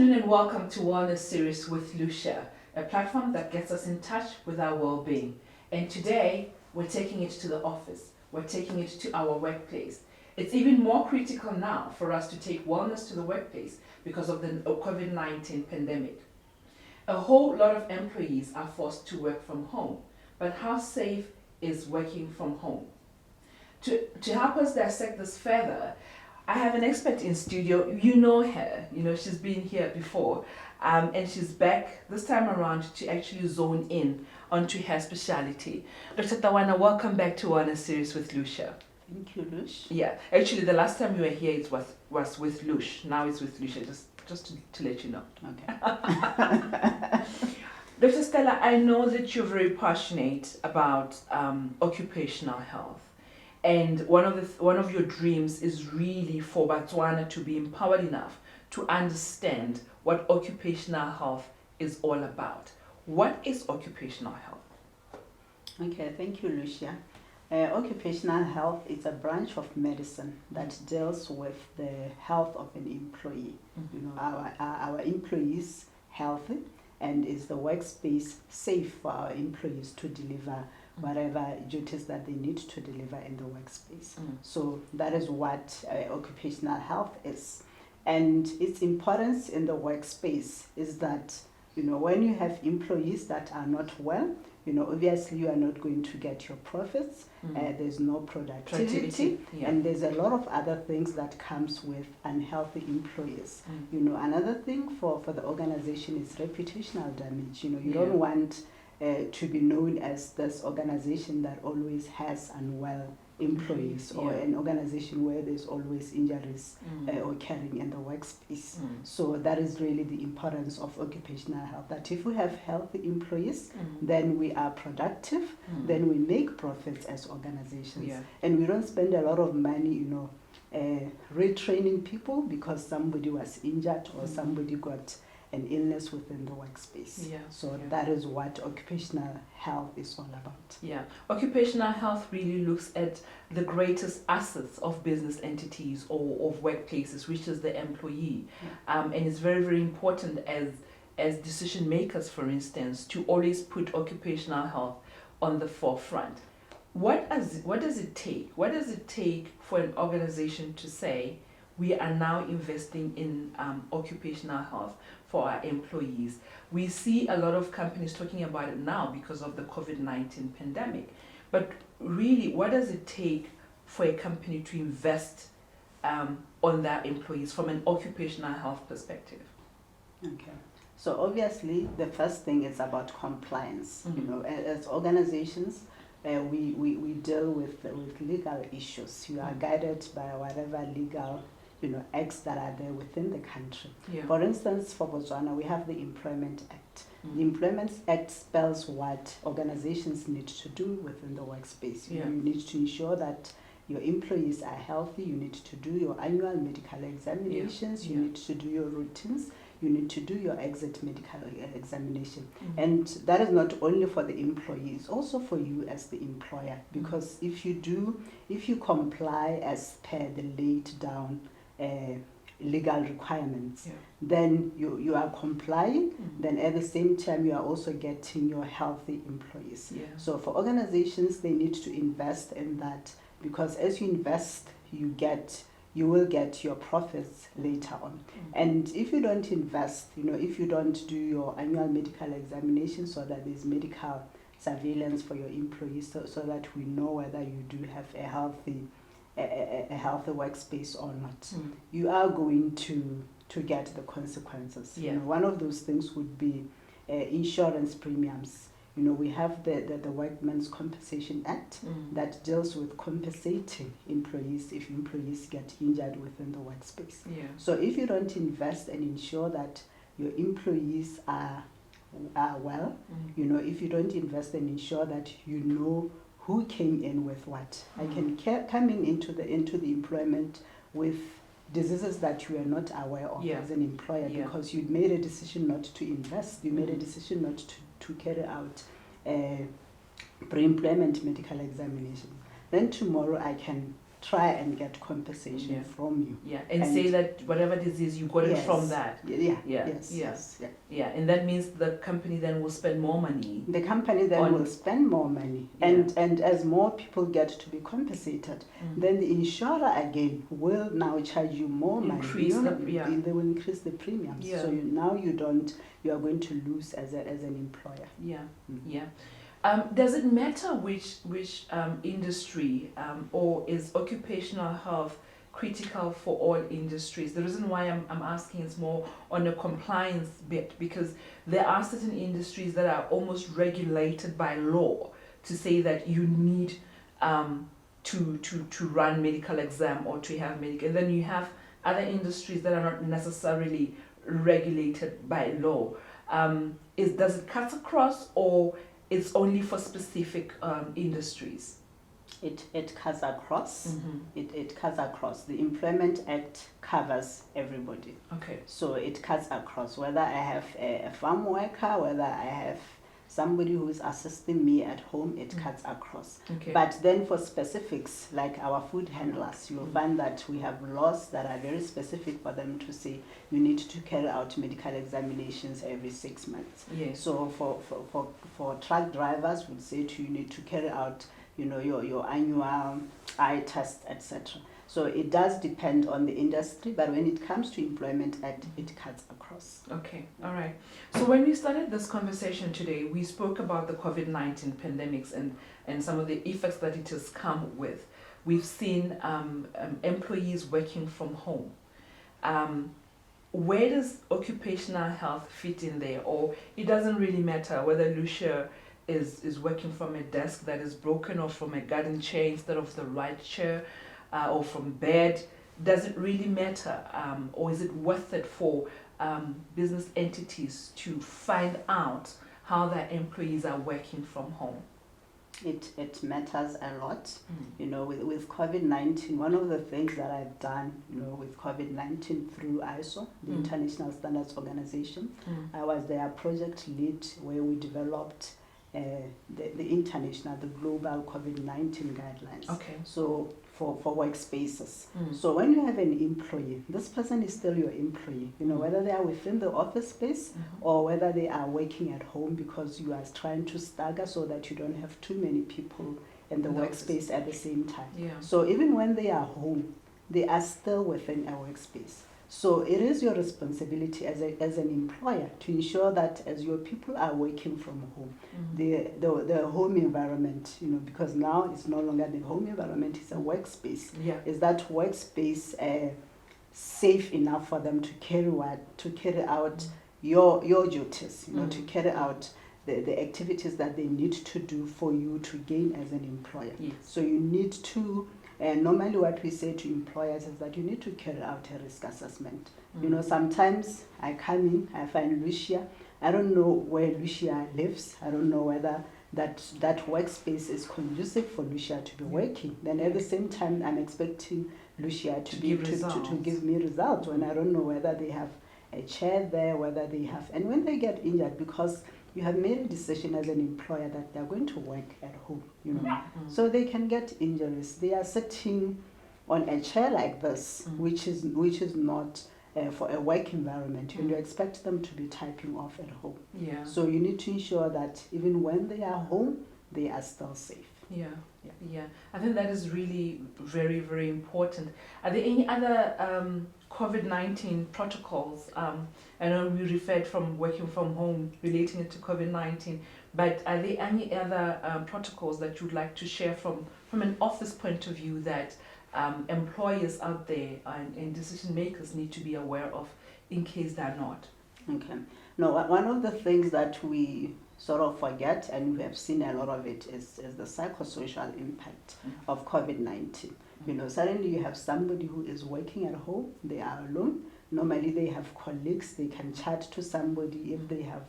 afternoon and welcome to Wellness Series with Lucia, a platform that gets us in touch with our well-being. And today, we're taking it to the office. We're taking it to our workplace. It's even more critical now for us to take wellness to the workplace because of the COVID-19 pandemic. A whole lot of employees are forced to work from home, but how safe is working from home? To help us dissect this further, I have an expert in studio. You know her, she's been here before, and she's back this time around to actually zone in onto her speciality. Dr. Tawana, welcome back to Wellness Series with Lucia. Thank you, Lush. Yeah, actually the last time you were here it was with Lush. Now it's with Lucia, just to let you know. Okay. Dr. Stella, I know that you're very passionate about occupational health. And one of your dreams is really for Botswana to be empowered enough to understand what occupational health is all about. What is occupational health? Okay, thank you, Lucia. Occupational health is a branch of medicine that deals with the health of an employee. Mm-hmm. Our employees healthy, and is the workspace safe for our employees to deliver whatever duties that they need to deliver in the workspace. So that is what occupational health is. And its importance in the workspace is that, when you have employees that are not well, obviously you are not going to get your profits. There's no productivity. Yeah. And there's a lot of other things that comes with unhealthy employees. Another thing for the organization is reputational damage. You don't want to be known as this organization that always has unwell employees, or an organization where there's always injuries occurring in the workspace. So that is really the importance of occupational health, that if we have healthy employees, then we are productive, then we make profits as organizations. And we don't spend a lot of money, retraining people because somebody was injured or somebody got an illness within the workspace. That is what occupational health is all about. Occupational health really looks at the greatest assets of business entities or of workplaces, which is the employee. And it's very, very important as decision makers, for instance, to always put occupational health on the forefront. What does it take? What does it take for an organization to say, we are now investing in occupational health for our employees? We see a lot of companies talking about it now because of the COVID-19 pandemic. But really, what does it take for a company to invest on their employees from an occupational health perspective? Okay. So obviously, the first thing is about compliance. As organizations, we deal with legal issues. You are guided by whatever legal acts that are there within the country. For instance, for Botswana, we have the Employment Act. The Employment Act spells what organizations need to do within the workspace. You need to ensure that your employees are healthy. You need to do your annual medical examinations. You need to do your routines. You need to do your exit medical examination. And that is not only for the employees, also for you as the employer. Because if you comply as per the laid down legal requirements, then you are complying, then at the same time you are also getting your healthy employees. So for organizations, they need to invest in that, because as you invest, you will get your profits later on. And if you don't invest, if you don't do your annual medical examination so that there's medical surveillance for your employees, so that we know whether you do have a healthy workspace or not, you are going to get the consequences. One of those things would be insurance premiums. We have the Workmen's Compensation Act that deals with compensating employees if employees get injured within the workspace. So if you don't invest and ensure that your employees are well, if you don't invest and ensure that who came in with what. I can come into the employment with diseases that you are not aware of as an employer, because you made a decision not to invest. You made a decision not to carry out pre-employment medical examination. Then tomorrow I can try and get compensation from you. Yeah, and say that whatever disease you got it from that. Yeah, and that means the company then will spend more money. The company then will spend more money, and as more people get to be compensated, then the insurer again will now charge you more money. They will increase the premiums. So you are going to lose as an employer. Does it matter which industry, or is occupational health critical for all industries? The reason why I'm asking is more on a compliance bit, because there are certain industries that are almost regulated by law to say that you need to run medical exam or to have medical, and then you have other industries that are not necessarily regulated by law. Does it cut across, or it's only for specific industries? It cuts across. It cuts across. The Employment Act covers everybody. Okay. So it cuts across. Whether I have a farm worker, whether I have somebody who is assisting me at home, it cuts across. Okay. But then for specifics, like our food handlers, you'll find that we have laws that are very specific for them to say you need to carry out medical examinations every 6 months. Yes. So for truck drivers, we'd say to you need to carry out your annual eye test, etc. So it does depend on the industry, but when it comes to Employment Act, it cuts across. Okay, all right. So when we started this conversation today, we spoke about the COVID-19 pandemics and some of the effects that it has come with. We've seen employees working from home. Where does occupational health fit in there? Or it doesn't really matter whether Lucia is working from a desk that is broken, or from a garden chair instead of the right chair, or from bed. Does it really matter, or is it worth it for business entities to find out how their employees are working from home? It matters a lot. With COVID-19, one of the things that I've done, with COVID-19 through ISO, the International Standards Organization, I was their project lead where we developed the global COVID-19 guidelines. Okay. So for workspaces. So when you have an employee, this person is still your employee, whether they are within the office space or whether they are working at home, because you are trying to stagger so that you don't have too many people in the workspace at the same time. So even when they are home, they are still within a workspace. So it is your responsibility as an employer to ensure that as your people are working from home, the home environment, because now it's no longer the home environment, it's a workspace. Is that workspace safe enough for them to carry out your duties, to carry out the activities that they need to do for you to gain as an employer? So you need to normally what we say to employers is that you need to carry out a risk assessment. Sometimes I come in, I find Lucia, I don't know where Lucia lives, I don't know whether that workspace is conducive for Lucia to be working. Then at the same time, I'm expecting Lucia to give me results when I don't know whether they have a chair there, whether they have, and when they get injured, because you have made a decision as an employer that they're going to work at home, so they can get injuries. They are sitting on a chair like this, which is not for a work environment, and you expect them to be typing off at home. So you need to ensure that even when they are home, they are still safe. I think that is really very, very important. Are there any other COVID-19 protocols? I know we referred from working from home, relating it to COVID-19, but are there any other protocols that you'd like to share from an office point of view that employers out there and decision makers need to be aware of in case they're not? Okay. No, one of the things that we sort of forget, and we have seen a lot of it, is the psychosocial impact of COVID-19. Suddenly you have somebody who is working at home, they are alone. Normally they have colleagues, they can chat to somebody. If they have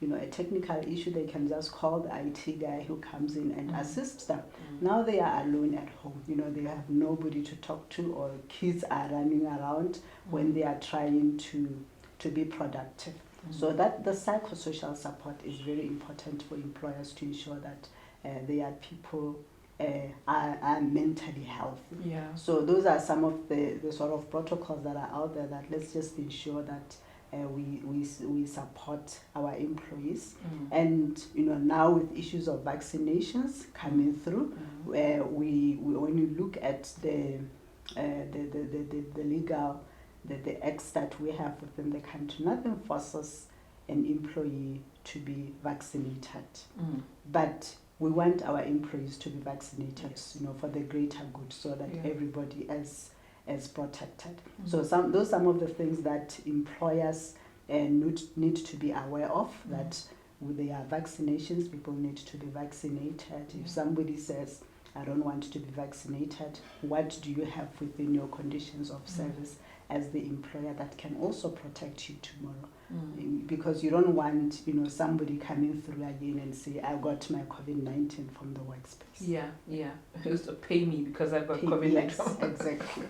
a technical issue, they can just call the IT guy who comes in and assists them. Now they are alone at home. They have nobody to talk to, or kids are running around when they are trying to be productive. So that the psychosocial support is very important for employers to ensure that there are people are mentally healthy. Yeah. So those are some of the sort of protocols that are out there, that let's just ensure that we support our employees. And now with issues of vaccinations coming through, where we when you look at the legal the acts that we have within the country, nothing forces an employee to be vaccinated, but we want our employees to be vaccinated, Yes. for the greater good, so that Yeah. everybody is protected. So those some of the things that employers need to be aware of, that with their vaccinations, people need to be vaccinated. If somebody says, I don't want to be vaccinated, what do you have within your conditions of service as the employer that can also protect you tomorrow? Because you don't want somebody coming through again and say, I got my COVID-19 from the workspace. Yeah. Just pay me because I've got COVID-19. Yes, exactly.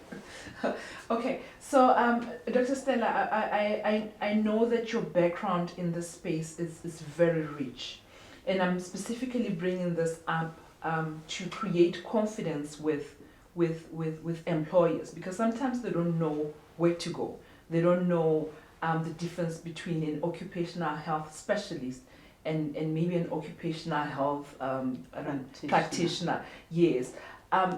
Okay, so Dr. Stella, I know that your background in this space is very rich, and I'm specifically bringing this up to create confidence with employers, because sometimes they don't know where to go. They don't know the difference between an occupational health specialist and maybe an occupational health practitioner. Yes.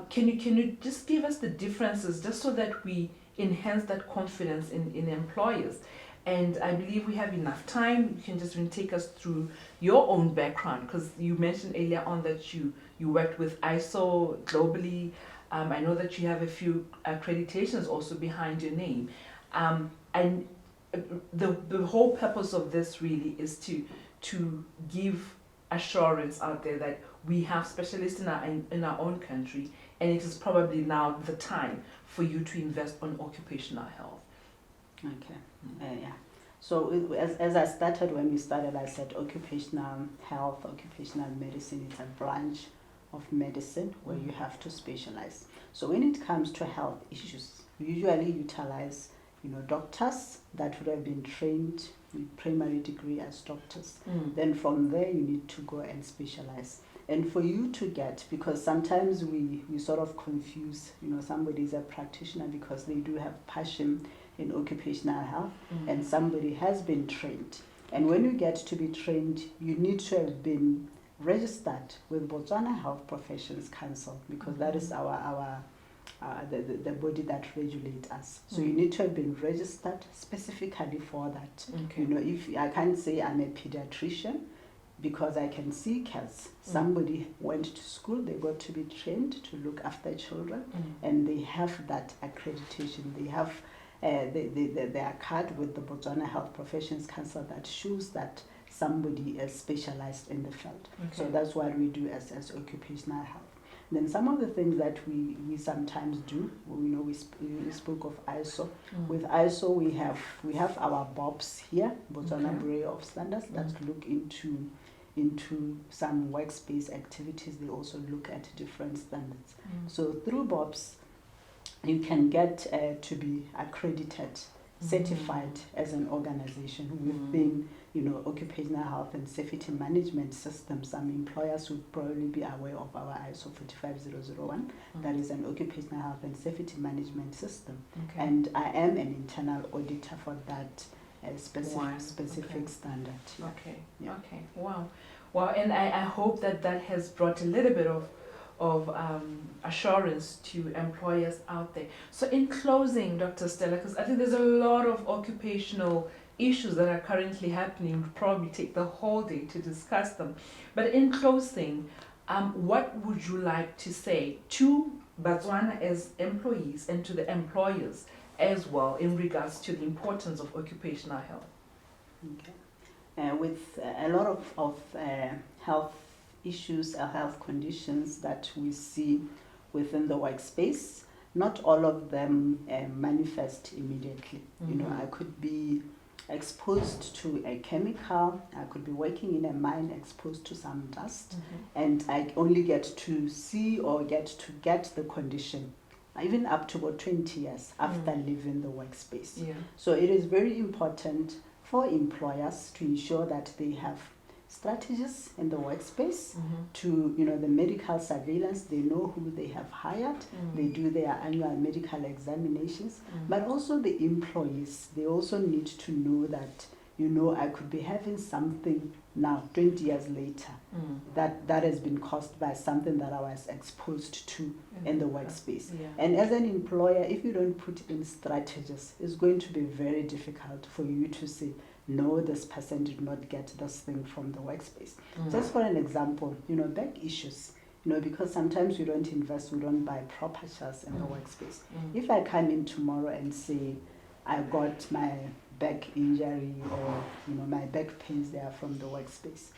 Can you just give us the differences, just so that we enhance that confidence in employers? And I believe we have enough time. You can just take us through your own background, because you mentioned earlier on that you worked with ISO globally. I know that you have a few accreditations also behind your name. And the whole purpose of this really is to give assurance out there that we have specialists in our own country, and it is probably now the time for you to invest on occupational health. Okay. Yeah. So as I started, when we started, I said occupational health, occupational medicine is a branch of medicine where you have to specialize. So when it comes to health issues, we usually utilize doctors that would have been trained with primary degree as doctors. Then from there you need to go and specialize. And for you to get, because sometimes we sort of confuse, somebody is a practitioner because they do have passion in occupational health, and somebody has been trained. And when you get to be trained, you need to have been registered with Botswana Health Professions Council, because that is our the body that regulates us. So you need to have been registered specifically for that. Okay. If I can't say I'm a pediatrician, because I can see kids. Somebody went to school, they got to be trained to look after children, and they have that accreditation. They have their card with the Botswana Health Professions Council that shows that somebody is specialized in the field. Okay. So that's what we do as occupational health. Then some of the things that we sometimes do, we spoke of ISO. With ISO, we have our BOPs here, Botswana Bureau of Standards, that look into some workspace activities. They also look at different standards. So through BOPs, you can get to be accredited, certified as an organization within occupational health and safety management system. Some employers would probably be aware of our ISO 45001. That is an occupational health and safety management system. Okay. And I am an internal auditor for that specific standard. Yeah. Okay. Yeah. Okay. Wow. And I hope that has brought a little bit of assurance to employers out there. So in closing, Dr. Stella, because I think there's a lot of occupational issues that are currently happening, we'll probably take the whole day to discuss them. But in closing, what would you like to say to Botswana as employees and to the employers as well in regards to the importance of occupational health? Okay. With a lot of health issues or health conditions that we see within the workspace, not all of them manifest immediately. I could be exposed to a chemical, I could be working in a mine exposed to some dust, and I only get to see or get the condition even up to about 20 years after leaving the workspace. Yeah. So it is very important for employers to ensure that they have strategists in the workspace, Mm-hmm. to the medical surveillance. They know who they have hired. They do their annual medical examinations. But also the employees, they also need to know that I could be having something now 20 years later that has been caused by something that I was exposed to in the workspace. Yeah. And as an employer, if you don't put in strategies, it's going to be very difficult for you to say, no, this person did not get this thing from the workspace. Just for an example, back issues, because sometimes we don't invest, we don't buy proper chairs in the workspace. If I come in tomorrow and say, I got my back injury or my back pains, they are from the workspace.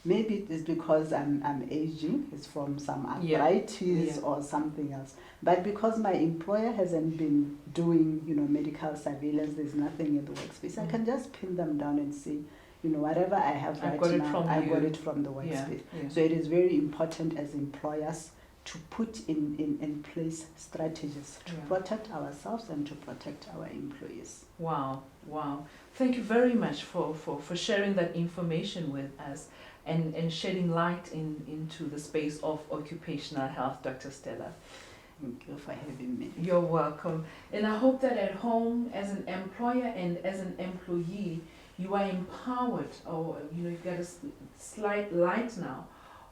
Maybe it's because I'm aging, it's from some arthritis or something else. But because my employer hasn't been doing, medical surveillance, there's nothing in the workspace, I can just pin them down and say, whatever I have right now, I got it from the workspace. Yeah. So it is very important as employers to put in place strategies to protect ourselves and to protect our employees. Wow. Thank you very much for sharing that information with us and shedding light into the space of occupational health, Dr. Stella. Thank you for having me. You're welcome. And I hope that at home, as an employer and as an employee, you are empowered, or you've got a slight light now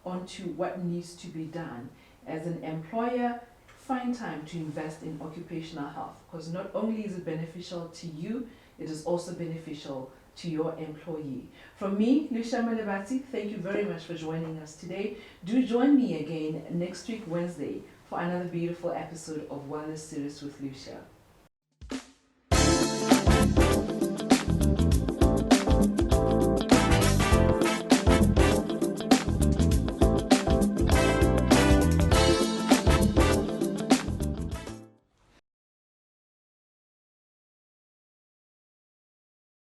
onto what needs to be done. As an employer, find time to invest in occupational health, because not only is it beneficial to you, it is also beneficial to your employee. From me, Lucia Malebati, thank you very much for joining us today. Do join me again next week, Wednesday, for another beautiful episode of Wellness Series with Lucia.